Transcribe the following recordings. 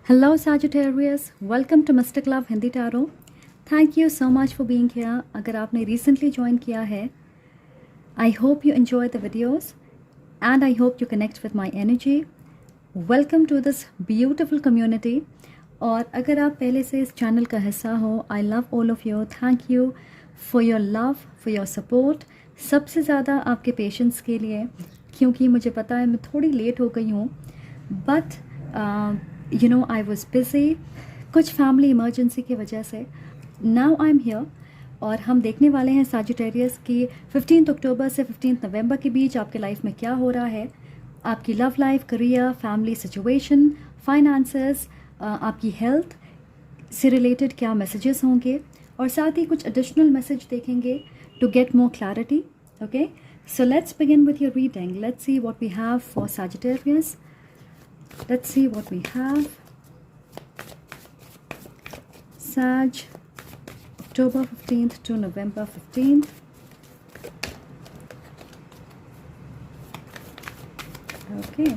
Hello Sagittarius, welcome to Mystic Love Hindi Tarot. Thank you so much for being here. अगर आपने recently join किया है, I hope you enjoy the videos and I hope you connect with my energy. Welcome to this beautiful community. और अगर आप पहले से इस चैनल का हिस्सा हो, I love all of you. Thank you for your love, for your support. सबसे ज़्यादा आपके पेशेंस के लिए, क्योंकि मुझे पता है मैं थोड़ी लेट हो गई हूँ, बट I was busy, कुछ फैमिली इमरजेंसी की वजह से. नाउ आई एम हियर और हम देखने वाले हैं सैजिटेरियस की 15 अक्टूबर से 15 नवंबर के बीच आपके लाइफ में क्या हो रहा है. आपकी love life, career, family situation, finances, आपकी हेल्थ से रिलेटेड क्या मैसेजेस होंगे और साथ ही कुछ एडिशनल मैसेज देखेंगे to get more clarity. Okay, so let's begin with your reading. Let's see what we have for Sagittarius. Let's see what we have. Sag, October 15th to November 15th. Okay.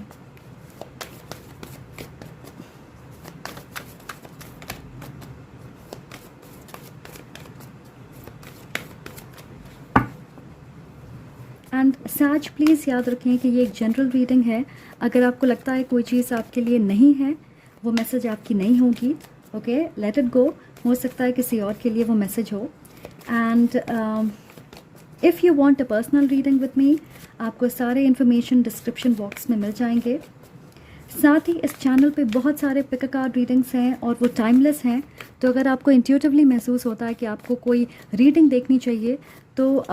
And सैज please याद रखें कि ये एक general reading है. अगर आपको लगता है कोई चीज़ आपके लिए नहीं है, वो मैसेज आपकी नहीं होगी. Okay, let it go. हो सकता है किसी और के लिए वो मैसेज हो. And if you want a personal reading with me, आपको सारे इन्फॉर्मेशन डिस्क्रिप्शन बॉक्स में मिल जाएंगे. साथ ही इस चैनल पे बहुत सारे पिक अ कार्ड रीडिंग्स हैं और वो टाइमलेस हैं. तो अगर आपको इंट्यूटिवली महसूस होता है कि आपको कोई रीडिंग देखनी चाहिए, तो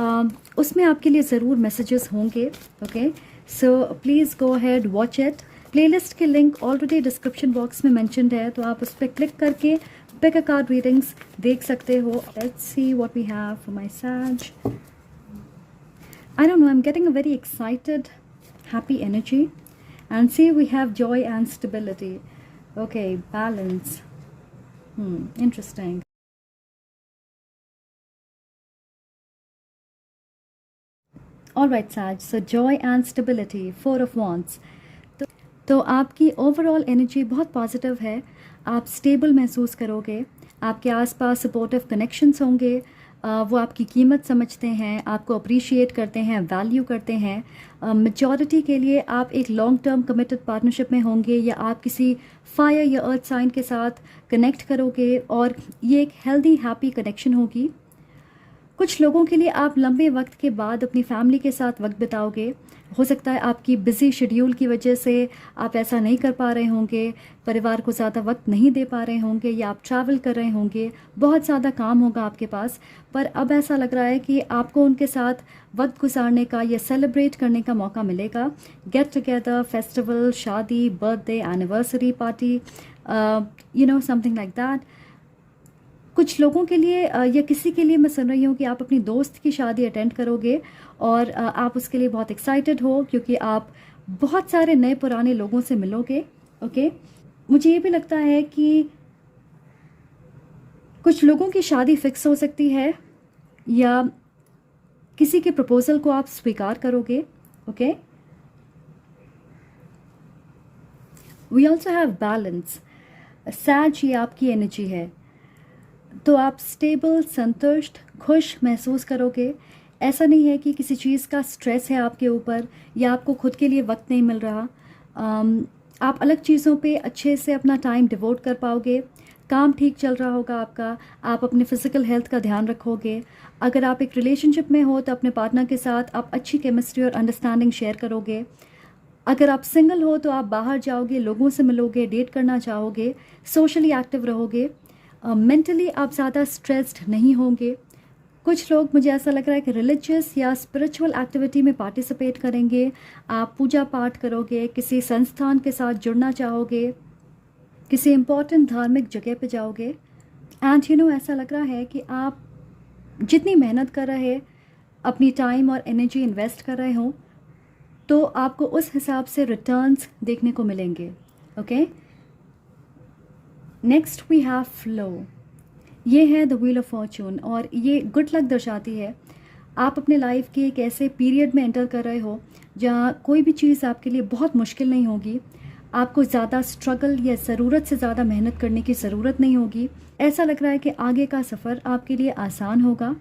उसमें आपके लिए ज़रूर मैसेजेस होंगे. Okay, so please go ahead, watch it. Playlist के लिंक ऑलरेडी डिस्क्रिप्शन बॉक्स में मेंशन्ड है, तो आप उस पर क्लिक करके पिक अ कार्ड रीडिंग्स देख सकते हो. Let's see what we have for my सैज. I don't know, I am getting a very excited, happy energy. And see, we have joy and stability. Okay, balance. Interesting. All right, Sag. So joy and stability, 4 of Wands. तो आपकी overall energy बहुत positive है. आप stable महसूस करोगे. आपके आसपास supportive connections होंगे. वो आपकी कीमत समझते हैं, आपको अप्रिशिएट करते हैं, वैल्यू करते हैं. मेजॉरिटी के लिए आप एक लॉन्ग टर्म कमिटेड पार्टनरशिप में होंगे या आप किसी फायर या अर्थ साइन के साथ कनेक्ट करोगे और ये एक हेल्दी हैप्पी कनेक्शन होगी. कुछ लोगों के लिए आप लंबे वक्त के बाद अपनी फैमिली के साथ वक्त बिताओगे. हो सकता है आपकी बिजी शेड्यूल की वजह से आप ऐसा नहीं कर पा रहे होंगे, परिवार को ज़्यादा वक्त नहीं दे पा रहे होंगे, या आप ट्रैवल कर रहे होंगे, बहुत ज़्यादा काम होगा आपके पास. पर अब ऐसा लग रहा है कि आपको उनके साथ वक्त गुजारने का या सेलिब्रेट करने का मौका मिलेगा. गेट टुगेदर, फेस्टिवल, शादी, birthday, anniversary party, something like that. कुछ लोगों के लिए या किसी के लिए मैं सुन रही हूँ कि आप अपनी दोस्त की शादी अटेंड करोगे और आप उसके लिए बहुत एक्साइटेड हो, क्योंकि आप बहुत सारे नए पुराने लोगों से मिलोगे. ओके, मुझे ये भी लगता है कि कुछ लोगों की शादी फिक्स हो सकती है या किसी के प्रपोजल को आप स्वीकार करोगे. Okay, we also have balance. सैज, ये आपकी एनर्जी है, तो आप स्टेबल, संतुष्ट, खुश महसूस करोगे. ऐसा नहीं है कि किसी चीज़ का स्ट्रेस है आपके ऊपर या आपको खुद के लिए वक्त नहीं मिल रहा. आप अलग चीज़ों पे अच्छे से अपना टाइम डिवोट कर पाओगे. काम ठीक चल रहा होगा आपका. आप अपने फिज़िकल हेल्थ का ध्यान रखोगे. अगर आप एक रिलेशनशिप में हो तो अपने पार्टनर के साथ आप अच्छी केमिस्ट्री और अंडरस्टैंडिंग शेयर करोगे. अगर आप सिंगल हो तो आप बाहर जाओगे, लोगों से मिलोगे, डेट करना चाहोगे, सोशली एक्टिव रहोगे. मेंटली आप ज़्यादा स्ट्रेस्ड नहीं होंगे. कुछ लोग, मुझे ऐसा लग रहा है कि रिलीजियस या स्पिरिचुअल एक्टिविटी में पार्टिसिपेट करेंगे. आप पूजा पाठ करोगे, किसी संस्थान के साथ जुड़ना चाहोगे, किसी इम्पोर्टेंट धार्मिक जगह पे जाओगे. एंड ऐसा लग रहा है कि आप जितनी मेहनत कर रहे, अपनी टाइम और एनर्जी इन्वेस्ट कर रहे हो, तो आपको उस हिसाब से रिटर्न्स देखने को मिलेंगे. Okay, next we have flow. ये है द व्हील ऑफ फॉर्चून और ये गुड लक दर्शाती है. आप अपने लाइफ के एक ऐसे पीरियड में एंटर कर रहे हो जहाँ कोई भी चीज़ आपके लिए बहुत मुश्किल नहीं होगी. आपको ज़्यादा स्ट्रगल या ज़रूरत से ज़्यादा मेहनत करने की ज़रूरत नहीं होगी। ऐसा लग रहा है कि आगे का सफ़र आपके लिए आसान होगा।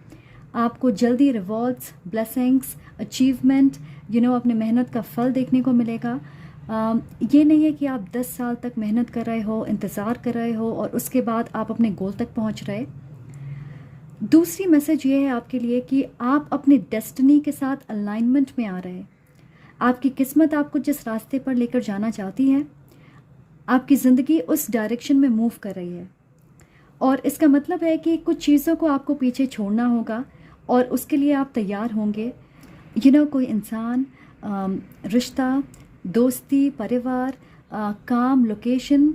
आपको जल्दी रिवॉर्ड्स, ब्लेसिंग्स, अचीवमेंट, अपने मेहनत का फल देखने को मिलेगा। ये नहीं है कि आप 10 साल तक मेहनत कर रहे हो, इंतज़ार कर रहे हो और उसके बाद आप अपने गोल तक पहुंच रहे। दूसरी मैसेज ये है आपके लिए कि आप अपने डेस्टिनी के साथ अलाइनमेंट में आ रहे हैं। आपकी किस्मत आपको जिस रास्ते पर लेकर जाना चाहती है, आपकी ज़िंदगी उस डायरेक्शन में मूव कर रही है। और इसका मतलब है कि कुछ चीज़ों को आपको पीछे छोड़ना होगा और उसके लिए आप तैयार होंगे। कोई इंसान, रिश्ता, दोस्ती, परिवार, काम, लोकेशन,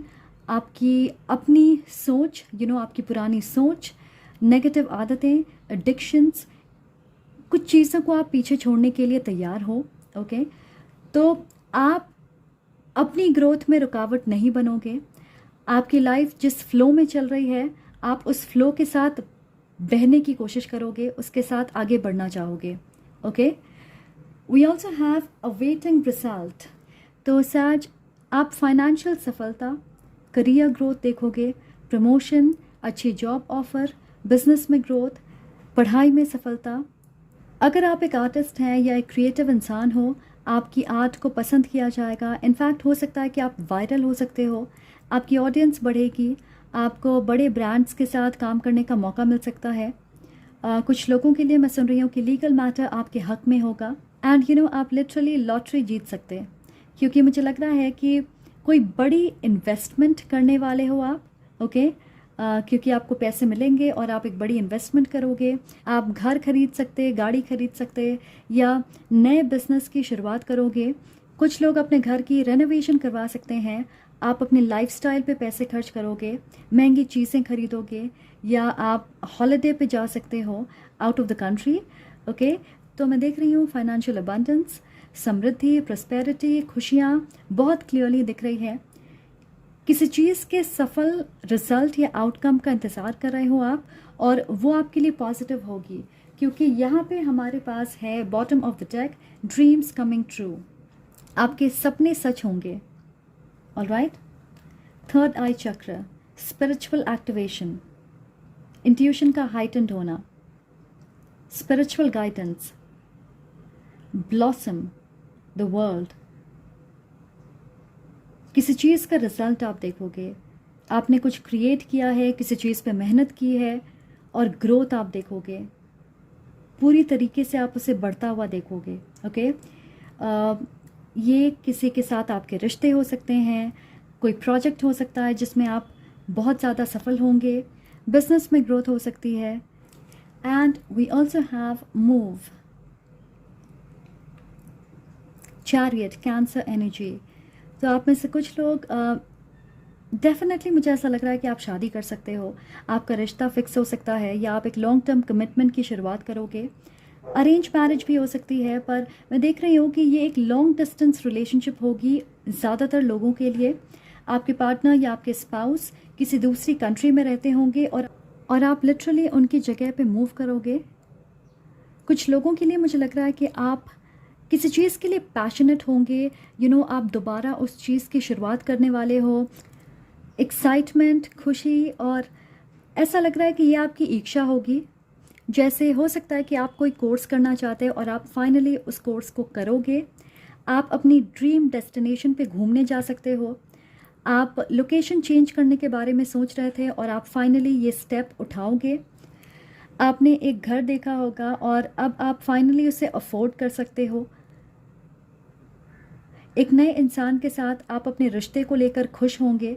आपकी अपनी सोच, आपकी पुरानी सोच, नेगेटिव आदतें, एडिक्शंस, कुछ चीज़ों को आप पीछे छोड़ने के लिए तैयार हो। ओके, तो आप अपनी ग्रोथ में रुकावट नहीं बनोगे। आपकी लाइफ जिस फ्लो में चल रही है, आप उस फ्लो के साथ बहने की कोशिश करोगे, उसके साथ आगे बढ़ना चाहोगे। Okay, we also have a waiting result. तो साज, आप फाइनेंशियल सफलता, करियर ग्रोथ देखोगे, प्रमोशन, अच्छी जॉब ऑफर, बिजनेस में ग्रोथ, पढ़ाई में सफलता। अगर आप एक आर्टिस्ट हैं या एक क्रिएटिव इंसान हो, आपकी आर्ट को पसंद किया जाएगा। इनफैक्ट हो सकता है कि आप वायरल हो सकते हो, आपकी ऑडियंस बढ़ेगी, आपको बड़े ब्रांड्स के साथ काम करने का मौका मिल सकता है। कुछ लोगों के लिए मैं सुन रही हूँ कि लीगल मैटर आपके हक में होगा। एंड आप लिटरली लॉटरी जीत सकते हैं, क्योंकि मुझे लग रहा है कि कोई बड़ी इन्वेस्टमेंट करने वाले हो आप। ओके, क्योंकि आपको पैसे मिलेंगे और आप एक बड़ी इन्वेस्टमेंट करोगे। आप घर खरीद सकते, गाड़ी खरीद सकते, या नए बिजनेस की शुरुआत करोगे। कुछ लोग अपने घर की रेनोवेशन करवा सकते हैं। आप अपने लाइफस्टाइल पे पैसे खर्च करोगे, महंगी चीज़ें खरीदोगे, या आप हॉलिडे पे जा सकते हो out of the country. Okay, तो मैं देख रही हूँ फाइनेंशियल अबंडेंस, समृद्धि, प्रॉस्पेरिटी, खुशियाँ बहुत क्लियरली दिख रही है। किसी चीज़ के सफल रिजल्ट या आउटकम का इंतज़ार कर रहे हो आप, और वो आपके लिए पॉजिटिव होगी, क्योंकि यहाँ पे हमारे पास है bottom of the deck, dreams coming true. आपके सपने सच होंगे। ऑलराइट, थर्ड आई चक्र, स्पिरिचुअल एक्टिवेशन, इंट्यूशन का हाइटेंड होना, spiritual guidance, blossom the world. किसी चीज़ का रिजल्ट आप देखोगे, आपने कुछ क्रिएट किया है, किसी चीज़ पे मेहनत की है, और ग्रोथ आप देखोगे, पूरी तरीके से आप उसे बढ़ता हुआ देखोगे। ओके, ये किसी के साथ आपके रिश्ते हो सकते हैं, कोई प्रोजेक्ट हो सकता है जिसमें आप बहुत ज़्यादा सफल होंगे, बिजनेस में ग्रोथ हो सकती है। And we also have move, chariot, cancer energy. तो आप में से कुछ लोग, डेफिनेटली मुझे ऐसा लग रहा है कि आप शादी कर सकते हो, आपका रिश्ता फिक्स हो सकता है, या आप एक लॉन्ग टर्म कमिटमेंट की शुरुआत करोगे। अरेंज मैरिज भी हो सकती है, पर मैं देख रही हूँ कि ये एक लॉन्ग डिस्टेंस रिलेशनशिप होगी ज़्यादातर लोगों के लिए। आपके पार्टनर या आपके स्पाउस किसी दूसरी कंट्री में रहते होंगे, और आप लिटरली उनकी जगह पे मूव करोगे। कुछ लोगों के लिए मुझे लग रहा है कि आप किसी चीज़ के लिए पैशनेट होंगे। आप दोबारा उस चीज़ की शुरुआत करने वाले हो। एक्साइटमेंट, खुशी, और ऐसा लग रहा है कि ये आपकी इच्छा होगी। जैसे हो सकता है कि आप कोई कोर्स करना चाहते हो और आप फाइनली उस कोर्स को करोगे। आप अपनी ड्रीम डेस्टिनेशन पे घूमने जा सकते हो। आप लोकेशन चेंज करने के बारे में सोच रहे थे और आप फाइनली ये स्टेप उठाओगे। आपने एक घर देखा होगा और अब आप फाइनली उसे अफोर्ड कर सकते हो। एक नए इंसान के साथ आप अपने रिश्ते को लेकर खुश होंगे।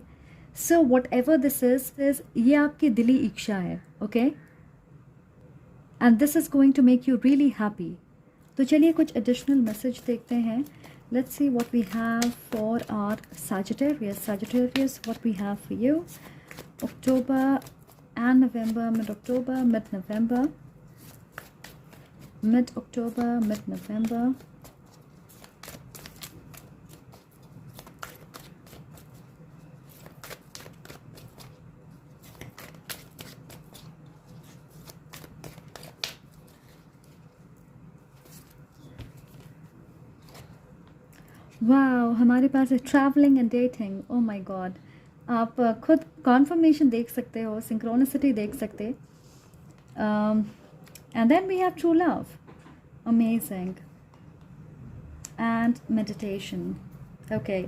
So whatever this is ये आपकी दिली इच्छा है। Okay, and this is going to make you really happy. तो चलिए कुछ एडिशनल मैसेज देखते हैं। Let's see what we have for our Sagittarius, what we have for you, October and November, mid-October, mid-November, mid-November. वाह, हमारे पास है travelling and dating. Oh my God, आप खुद कॉन्फर्मेशन देख सकते हो, सिंक्रोनिसिटी देख सकते। And then we have true love, amazing, and meditation. Okay,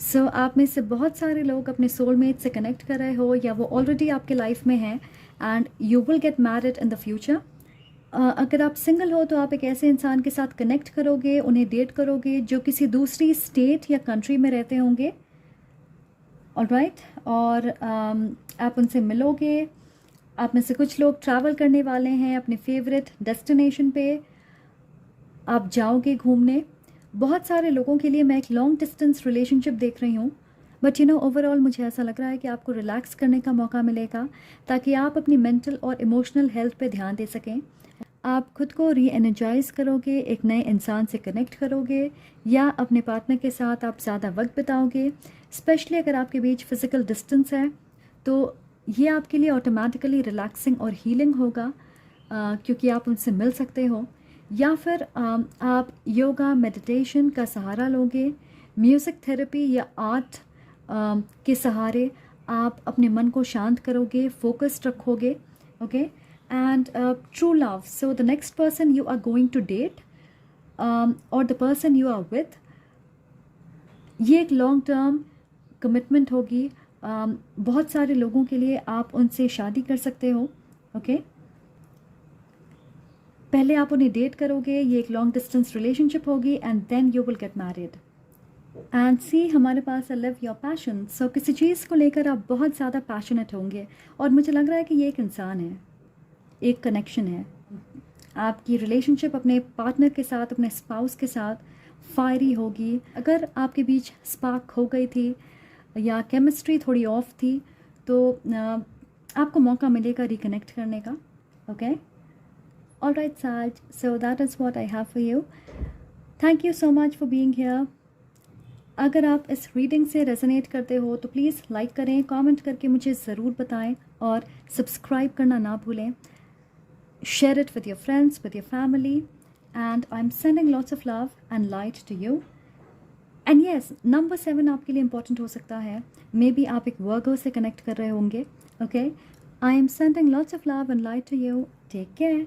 so आप में से बहुत सारे लोग अपने सोलमेट से कनेक्ट कर रहे हो, या वो ऑलरेडी आपके लाइफ में हैं and you will get married in the future. अगर आप सिंगल हो तो आप एक ऐसे इंसान के साथ कनेक्ट करोगे, उन्हें डेट करोगे जो किसी दूसरी स्टेट या कंट्री में रहते होंगे। ऑलराइट, और आप उनसे मिलोगे। आप में से कुछ लोग ट्रैवल करने वाले हैं अपने फेवरेट डेस्टिनेशन पे, आप जाओगे घूमने। बहुत सारे लोगों के लिए मैं एक लॉन्ग डिस्टेंस रिलेशनशिप देख रही हूँ, बट यू नो ओवरऑल मुझे ऐसा लग रहा है कि आपको रिलैक्स करने का मौका मिलेगा, ताकि आप अपनी मेंटल और इमोशनल हेल्थ पे ध्यान दे सकें। आप खुद को री एनर्जाइज करोगे, एक नए इंसान से कनेक्ट करोगे, या अपने पार्टनर के साथ आप ज़्यादा वक्त बिताओगे। स्पेशली अगर आपके बीच फिज़िकल डिस्टेंस है तो ये आपके लिए ऑटोमेटिकली रिलैक्सिंग और हीलिंग होगा, क्योंकि आप उनसे मिल सकते हो। या फिर आप योगा मेडिटेशन का सहारा लोगे, म्यूज़िक थेरेपी या आर्ट के सहारे आप अपने मन को शांत करोगे, फोकस्ड रखोगे। Okay, and true love, so the next person you are going to date or the person you are with, ये एक लॉन्ग टर्म कमिटमेंट होगी। बहुत सारे लोगों के लिए आप उनसे शादी कर सकते हो। ओके, पहले आप उन्हें डेट करोगे, ये एक लॉन्ग डिस्टेंस रिलेशनशिप होगी, and then you will get married. And see, हमारे पास है लिव योर पैशन। सो किसी चीज़ को लेकर आप बहुत ज़्यादा पैशनेट होंगे, और मुझे लग रहा है कि ये एक इंसान है, एक कनेक्शन है। आपकी रिलेशनशिप अपने पार्टनर के साथ, अपने स्पाउस के साथ फायरी होगी। अगर आपके बीच स्पार्क हो गई थी या केमिस्ट्री थोड़ी ऑफ थी, तो आपको मौका मिलेगा रिकनेक्ट करने का। ओके, ऑलराइट साज, so that is what I have for you. Thank you so much for being here. अगर आप इस रीडिंग से रेजोनेट करते हो तो प्लीज़ लाइक करें, कमेंट करके मुझे ज़रूर बताएं, और सब्सक्राइब करना ना भूलें। Share it with your friends, with your family, and I'm sending lots of love and light to you. And yes, number 7 आपके लिए important हो सकता है। Maybe आप एक Virgo से connect कर रहे होंगे। Okay, I am sending lots of love and light to you. Take care.